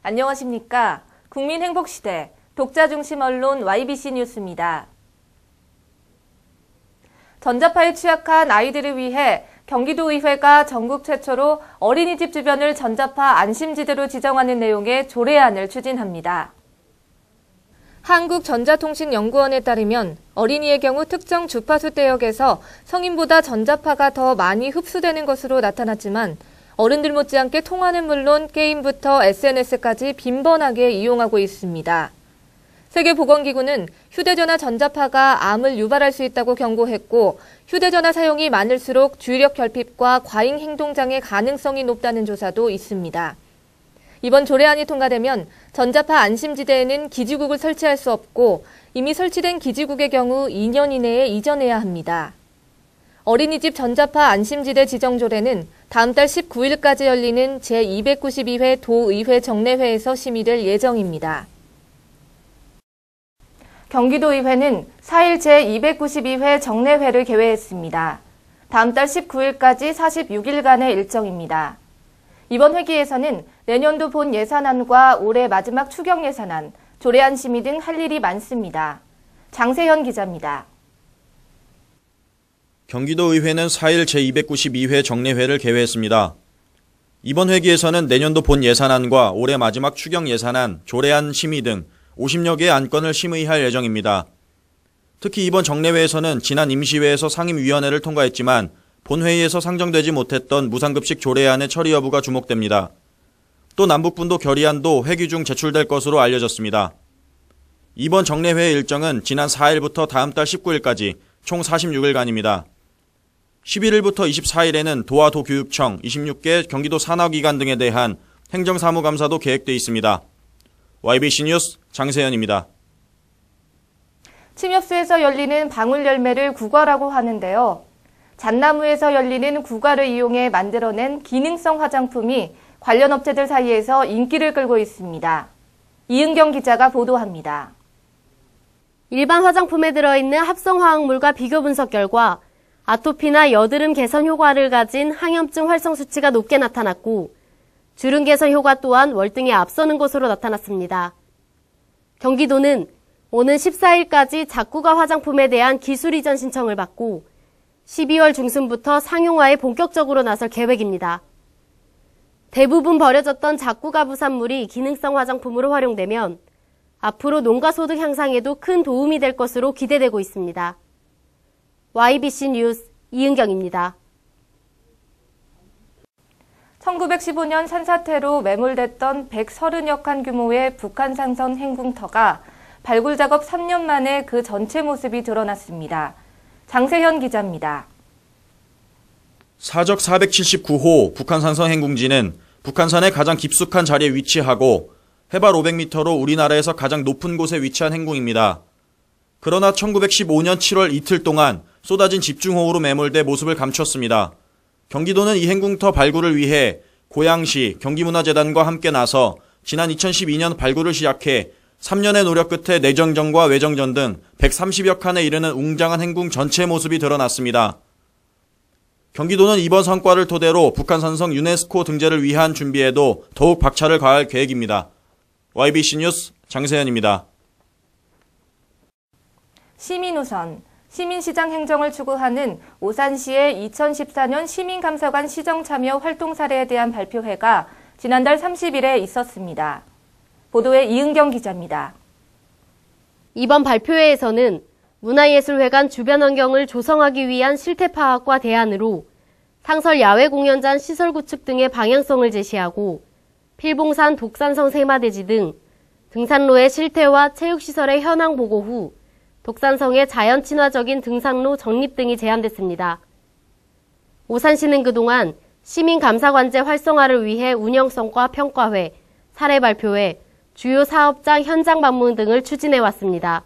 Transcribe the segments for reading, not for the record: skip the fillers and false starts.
안녕하십니까. 국민행복시대 독자중심 언론 YBC 뉴스입니다. 전자파에 취약한 아이들을 위해 경기도의회가 전국 최초로 어린이집 주변을 전자파 안심지대로 지정하는 내용의 조례안을 추진합니다. 한국전자통신연구원에 따르면 어린이의 경우 특정 주파수 대역에서 성인보다 전자파가 더 많이 흡수되는 것으로 나타났지만 어른들 못지않게 통화는 물론 게임부터 SNS까지 빈번하게 이용하고 있습니다. 세계보건기구는 휴대전화 전자파가 암을 유발할 수 있다고 경고했고 휴대전화 사용이 많을수록 주의력 결핍과 과잉 행동장애 가능성이 높다는 조사도 있습니다. 이번 조례안이 통과되면 전자파 안심지대에는 기지국을 설치할 수 없고 이미 설치된 기지국의 경우 2년 이내에 이전해야 합니다. 어린이집 전자파 안심지대 지정 조례는 다음 달 19일까지 열리는 제292회 도의회 정례회에서 심의될 예정입니다. 경기도의회는 4일 제292회 정례회를 개회했습니다. 다음 달 19일까지 46일간의 일정입니다. 이번 회기에서는 내년도 본 예산안과 올해 마지막 추경 예산안, 조례안 심의 등 할 일이 많습니다. 장세현 기자입니다. 경기도의회는 4일 제292회 정례회를 개회했습니다. 이번 회기에서는 내년도 본 예산안과 올해 마지막 추경 예산안, 조례안 심의 등 50여 개의 안건을 심의할 예정입니다. 특히 이번 정례회에서는 지난 임시회에서 상임위원회를 통과했지만 본회의에서 상정되지 못했던 무상급식 조례안의 처리 여부가 주목됩니다. 또 남북분도 결의안도 회기 중 제출될 것으로 알려졌습니다. 이번 정례회의 일정은 지난 4일부터 다음 달 19일까지 총 46일간입니다. 11일부터 24일에는 도와 도교육청 26개 경기도 산하기관 등에 대한 행정사무감사도 계획돼 있습니다. YBC 뉴스 장세현입니다. 침엽수에서 열리는 방울열매를 국화라고 하는데요. 잣나무에서 열리는 국화를 이용해 만들어낸 기능성 화장품이 관련 업체들 사이에서 인기를 끌고 있습니다. 이은경 기자가 보도합니다. 일반 화장품에 들어있는 합성화학물과 비교 분석 결과 아토피나 여드름 개선 효과를 가진 항염증 활성 수치가 높게 나타났고 주름 개선 효과 또한 월등히 앞서는 것으로 나타났습니다. 경기도는 오는 14일까지 작구가 화장품에 대한 기술 이전 신청을 받고 12월 중순부터 상용화에 본격적으로 나설 계획입니다. 대부분 버려졌던 작구가 부산물이 기능성 화장품으로 활용되면 앞으로 농가 소득 향상에도 큰 도움이 될 것으로 기대되고 있습니다. YBC 뉴스 이은경입니다. 1915년 산사태로 매몰됐던 130여 칸 규모의 북한 상선 행궁터가 발굴 작업 3년 만에 그 전체 모습이 드러났습니다. 장세현 기자입니다. 사적 479호 북한 상선 행궁지는 북한산의 가장 깊숙한 자리에 위치하고 해발 500m로 우리나라에서 가장 높은 곳에 위치한 행궁입니다. 그러나 1915년 7월 이틀 동안 쏟아진 집중호우로 매몰돼 모습을 감췄습니다. 경기도는 이 행궁터 발굴을 위해 고양시, 경기문화재단과 함께 나서 지난 2012년 발굴을 시작해 3년의 노력 끝에 내정전과 외정전 등 130여 칸에 이르는 웅장한 행궁 전체 모습이 드러났습니다. 경기도는 이번 성과를 토대로 북한산성 유네스코 등재를 위한 준비에도 더욱 박차를 가할 계획입니다. YBC 뉴스 장세현입니다. 시민우선, 시민시장 행정을 추구하는 오산시의 2014년 시민감사관 시정참여 활동 사례에 대한 발표회가 지난달 30일에 있었습니다. 보도에 이은경 기자입니다. 이번 발표회에서는 문화예술회관 주변 환경을 조성하기 위한 실태 파악과 대안으로 상설 야외 공연장 시설 구축 등의 방향성을 제시하고 필봉산 독산성 세마대지 등 등산로의 실태와 체육시설의 현황 보고 후 독산성의 자연 친화적인 등산로 정립 등이 제안됐습니다. 오산시는 그동안 시민감사관제 활성화를 위해 운영성과 평가회, 사례 발표회, 주요 사업장 현장 방문 등을 추진해왔습니다.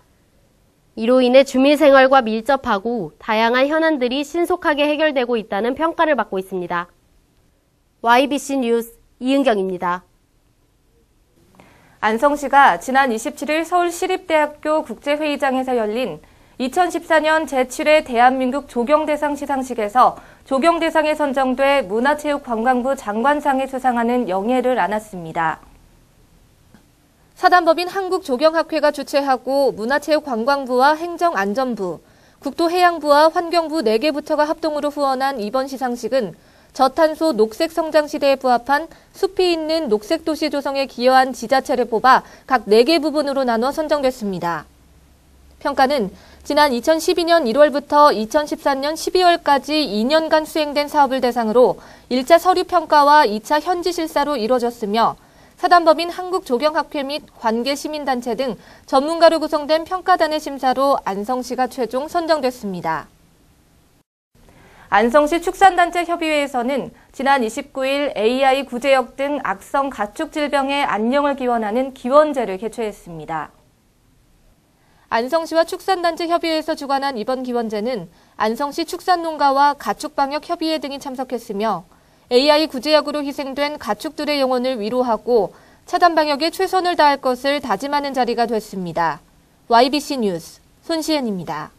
이로 인해 주민 생활과 밀접하고 다양한 현안들이 신속하게 해결되고 있다는 평가를 받고 있습니다. YBC 뉴스 이은경입니다. 안성시가 지난 27일 서울시립대학교 국제회의장에서 열린 2014년 제7회 대한민국 조경대상 시상식에서 조경대상에 선정돼 문화체육관광부 장관상에 수상하는 영예를 안았습니다. 사단법인 한국조경학회가 주최하고 문화체육관광부와 행정안전부, 국토해양부와 환경부 4개 부처가 합동으로 후원한 이번 시상식은 저탄소 녹색 성장 시대에 부합한 숲이 있는 녹색 도시 조성에 기여한 지자체를 뽑아 각 4개 부분으로 나눠 선정됐습니다. 평가는 지난 2012년 1월부터 2014년 12월까지 2년간 수행된 사업을 대상으로 1차 서류 평가와 2차 현지 실사로 이뤄졌으며 사단법인 한국조경학회 및 관계 시민단체 등 전문가로 구성된 평가단의 심사로 안성시가 최종 선정됐습니다. 안성시 축산단체 협의회에서는 지난 29일 AI 구제역 등 악성 가축 질병의 안녕을 기원하는 기원제를 개최했습니다. 안성시와 축산단체 협의회에서 주관한 이번 기원제는 안성시 축산농가와 가축방역협의회 등이 참석했으며 AI 구제약으로 희생된 가축들의 영혼을 위로하고 차단 방역에 최선을 다할 것을 다짐하는 자리가 됐습니다. YBC 뉴스 손시은입니다.